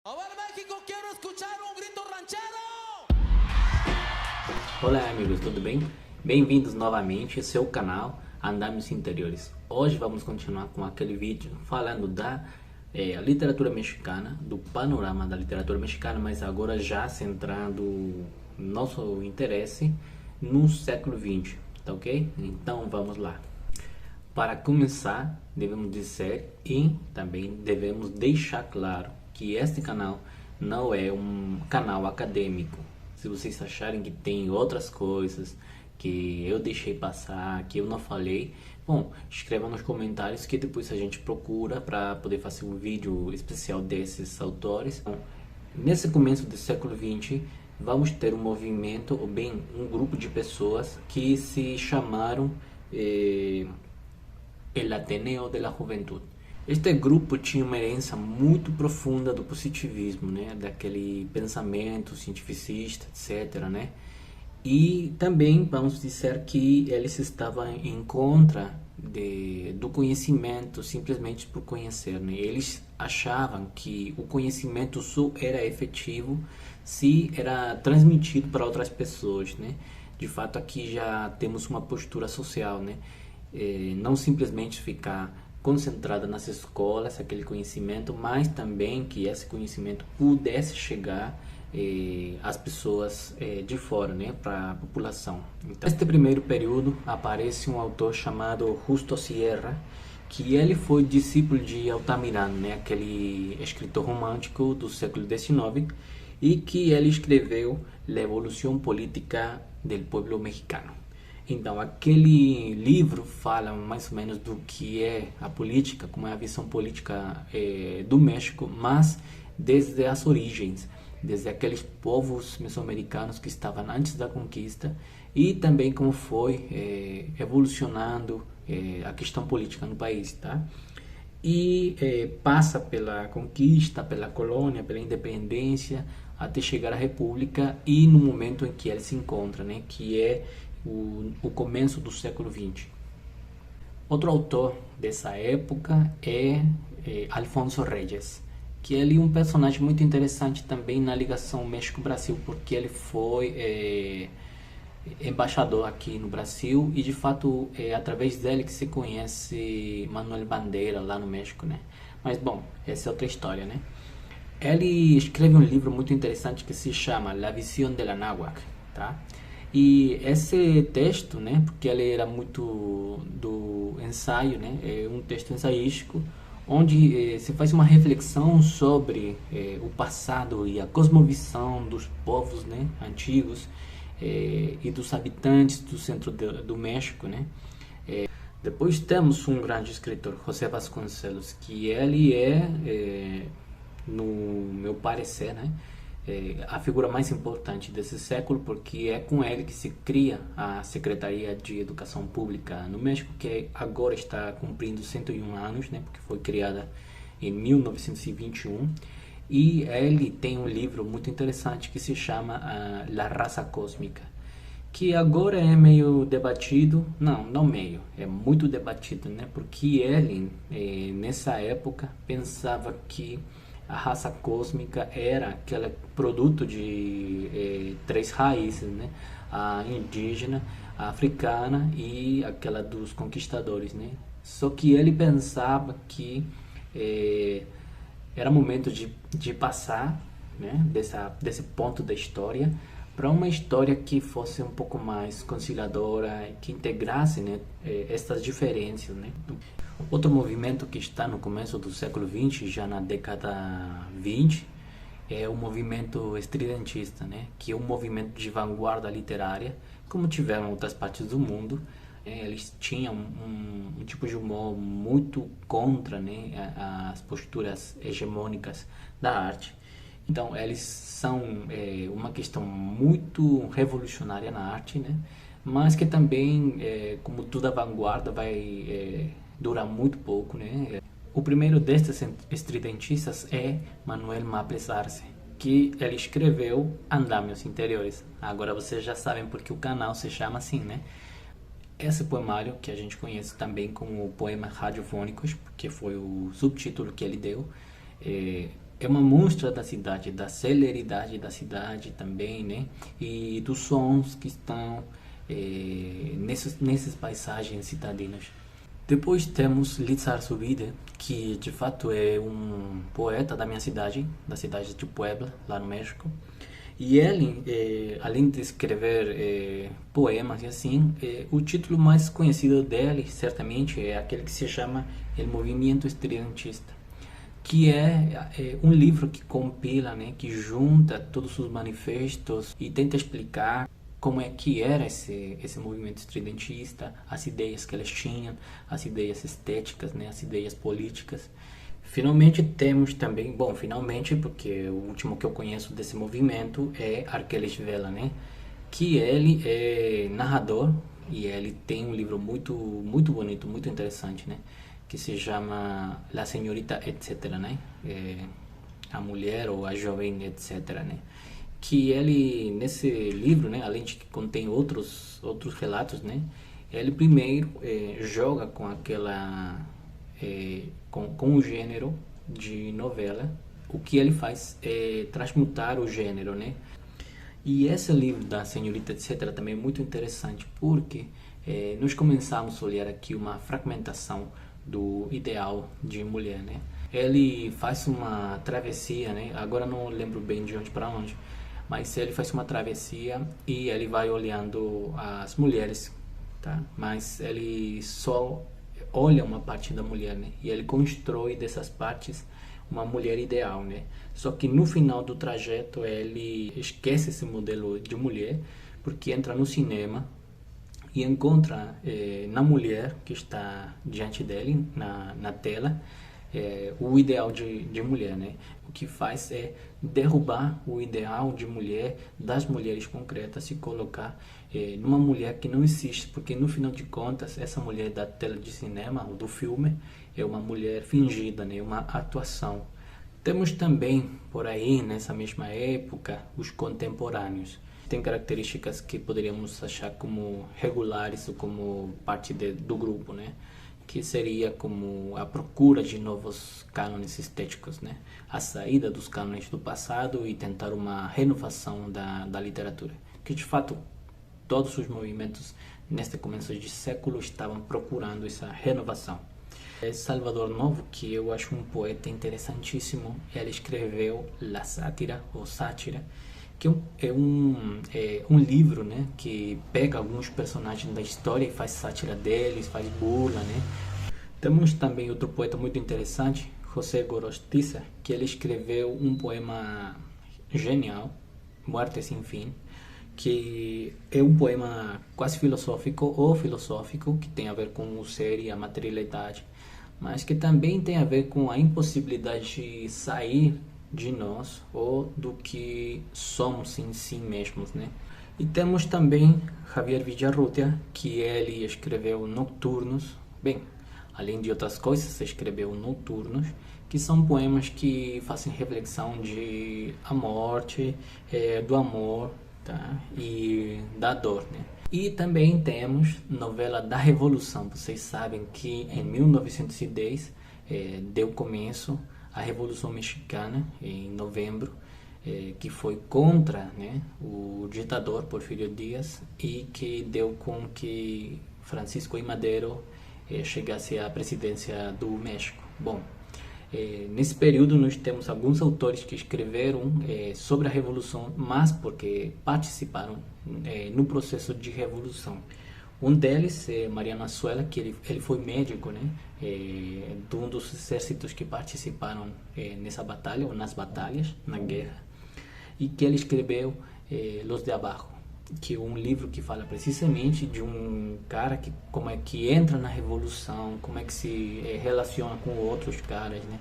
A ver, México, quiero escuchar un grito ranchero! Olá amigos, tudo bem? Bem-vindos novamente ao seu canal Andames Interiores. Hoje vamos continuar com aquele vídeo falando da literatura mexicana, do panorama da literatura mexicana, mas agora já centrando nosso interesse no século XX, tá ok? Então vamos lá. Para começar, devemos dizer e também devemos deixar claro que este canal não é um canal acadêmico. Se vocês acharem que tem outras coisas que eu deixei passar, que eu não falei, bom, escreva nos comentários que depois a gente procura para poder fazer um vídeo especial desses autores. Bom, nesse começo do século XX, vamos ter um movimento, ou bem, um grupo de pessoas que se chamaram El Ateneo de la Juventud. Este grupo tinha uma herança muito profunda do positivismo, né, daquele pensamento cientificista, etc, né? E também vamos dizer que eles estavam em contra do conhecimento simplesmente por conhecer, né? Eles achavam que o conhecimento só era efetivo se era transmitido para outras pessoas, né? De fato, aqui já temos uma postura social, né? Não simplesmente ficar concentrada nas escolas, aquele conhecimento, mas também que esse conhecimento pudesse chegar às pessoas de fora, né, para a população. Então, neste primeiro período aparece um autor chamado Justo Sierra, que ele foi discípulo de Altamirano, né, aquele escritor romântico do século XIX, e que ele escreveu La Evolución Política del Pueblo Mexicano. Então, aquele livro fala mais ou menos do que é a política, como é a visão política do México, mas desde as origens, desde aqueles povos mesoamericanos que estavam antes da conquista e também como foi evolucionando a questão política no país, tá? E passa pela conquista, pela colônia, pela independência, até chegar à república e no momento em que ele se encontra, né, que é o começo do século XX. Outro autor dessa época é Alfonso Reyes, que ele é um personagem muito interessante também na ligação México-Brasil, porque ele foi embaixador aqui no Brasil e de fato é através dele que se conhece Manuel Bandeira lá no México, né? Mas bom, essa é outra história, né? Ele escreve um livro muito interessante que se chama La Visión de la Náhuac, tá? E esse texto, né, porque ele era muito do ensaio, né, é um texto ensaístico, onde se faz uma reflexão sobre o passado e a cosmovisão dos povos, né, antigos e dos habitantes do centro do México, né. Depois temos um grande escritor, José Vasconcelos, que ele no meu parecer, né, a figura mais importante desse século, porque é com ele que se cria a Secretaria de Educação Pública no México, que agora está cumprindo 101 anos, né, porque foi criada em 1921, e ele tem um livro muito interessante que se chama La Raça Cósmica, que agora é meio debatido, não meio, é muito debatido, né, porque ele, nessa época, pensava que a raça cósmica era aquele produto de três raízes, né? A indígena, a africana e aquela dos conquistadores, né? Só que ele pensava que era momento de passar, né, desse ponto da história para uma história que fosse um pouco mais conciliadora, que integrasse, né, essas diferenças, né? Outro movimento que está no começo do século XX, já na década 20, é o movimento estridentista, né? Que é um movimento de vanguarda literária, como tiveram em outras partes do mundo. Eles tinham um tipo de humor muito contra, né, as posturas hegemônicas da arte. Então, eles são uma questão muito revolucionária na arte, né? Mas que também, como toda vanguarda, vai dura muito pouco, né? O primeiro destes estridentistas é Manuel Maples Arce, que ele escreveu Andamios Interiores. Agora vocês já sabem porque o canal se chama assim, né? Esse poemário, que a gente conhece também como Poemas Radiofônicos, porque foi o subtítulo que ele deu, é uma mostra da cidade, da celeridade da cidade também, né? E dos sons que estão nessas paisagens citadinas. Depois temos Litzar Zubide, que de fato é um poeta da minha cidade, da cidade de Puebla, lá no México. E ele, além de escrever poemas e assim, o título mais conhecido dele, certamente, é aquele que se chama El Movimiento Estridentista, que é um livro que compila, né, que junta todos os manifestos e tenta explicar como é que era esse movimento estridentista, as ideias que eles tinham, as ideias estéticas, né, as ideias políticas. Finalmente temos também, bom, finalmente, porque o último que eu conheço desse movimento é Arqueles Vela, né, que ele é narrador e ele tem um livro muito bonito, muito interessante, né, que se chama La Señorita Etc, né, a mulher ou a jovem etc, né, que ele, nesse livro, né, além de que contém outros relatos, né, ele primeiro joga com aquela com o gênero de novela. O que ele faz é transmutar o gênero, né? E esse livro da Senhorita etc também é muito interessante porque nós começamos a olhar aqui uma fragmentação do ideal de mulher, né? Ele faz uma travessia, né? Agora não lembro bem de onde para onde, mas ele faz uma travessia e ele vai olhando as mulheres, tá? Mas ele só olha uma parte da mulher, né? E ele constrói dessas partes uma mulher ideal, né? Só que no final do trajeto ele esquece esse modelo de mulher porque entra no cinema e encontra na mulher que está diante dele, na tela, o ideal de mulher, né? O que faz é derrubar o ideal de mulher das mulheres concretas e colocar numa mulher que não existe, porque no final de contas essa mulher da tela de cinema ou do filme é uma mulher fingida, né? Uma atuação. Temos também por aí nessa mesma época os contemporâneos. Tem características que poderíamos achar como regulares ou como parte do grupo, né? Que seria como a procura de novos cânones estéticos, né? A saída dos cânones do passado e tentar uma renovação da literatura. Que de fato todos os movimentos neste começo de século estavam procurando essa renovação. Salvador Novo, que eu acho um poeta interessantíssimo, ele escreveu La Sátira ou Sátira, que é um livro, né, que pega alguns personagens da história e faz sátira deles, faz burla, né. Temos também outro poeta muito interessante, José Gorostiza, que ele escreveu um poema genial, Muerte Sin Fim, que é um poema quase filosófico ou filosófico, que tem a ver com o ser e a materialidade, mas que também tem a ver com a impossibilidade de sair de nós ou do que somos em si mesmos, né? E temos também Javier Villarrutia, que ele escreveu Nocturnos, bem, além de outras coisas, escreveu Nocturnos, que são poemas que fazem reflexão de a morte, do amor, tá? E da dor, né? E também temos novela da Revolução. Vocês sabem que em 1910 deu começo a Revolução Mexicana, em novembro, que foi contra, né, o ditador Porfirio Díaz e que deu com que Francisco I. Madero chegasse à presidência do México. Bom, nesse período nós temos alguns autores que escreveram sobre a Revolução, mas porque participaram no processo de revolução. Um deles é Mariano Azuela, que ele foi médico, né, de um dos exércitos que participaram nessa batalha, ou nas batalhas, na guerra, e que ele escreveu Los de Abajo, que é um livro que fala precisamente de um cara que como é que entra na revolução, como é que se relaciona com outros caras, né?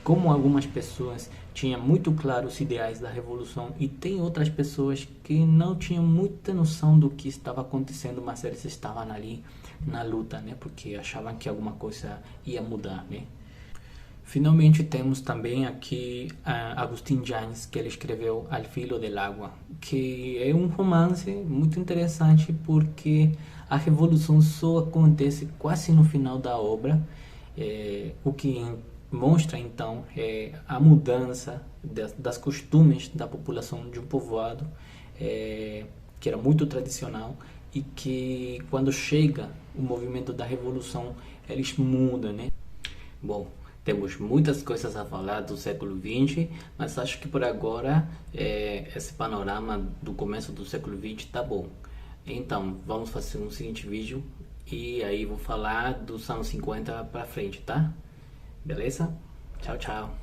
Como algumas pessoas tinham muito claro os ideais da revolução e tem outras pessoas que não tinham muita noção do que estava acontecendo, mas eles estavam ali na luta, né? Porque achavam que alguma coisa ia mudar, né? Finalmente temos também aqui Agustín Yáñez, que ele escreveu Al Filo del Agua, que é um romance muito interessante porque a revolução só acontece quase no final da obra, o que mostra então a mudança das costumes da população de um povoado que era muito tradicional e que quando chega o movimento da revolução eles mudam, né? Bom, temos muitas coisas a falar do século XX, mas acho que por agora esse panorama do começo do século XX tá bom. Então, vamos fazer um seguinte vídeo e aí vou falar dos anos 50 pra frente, tá? Beleza? Tchau, tchau.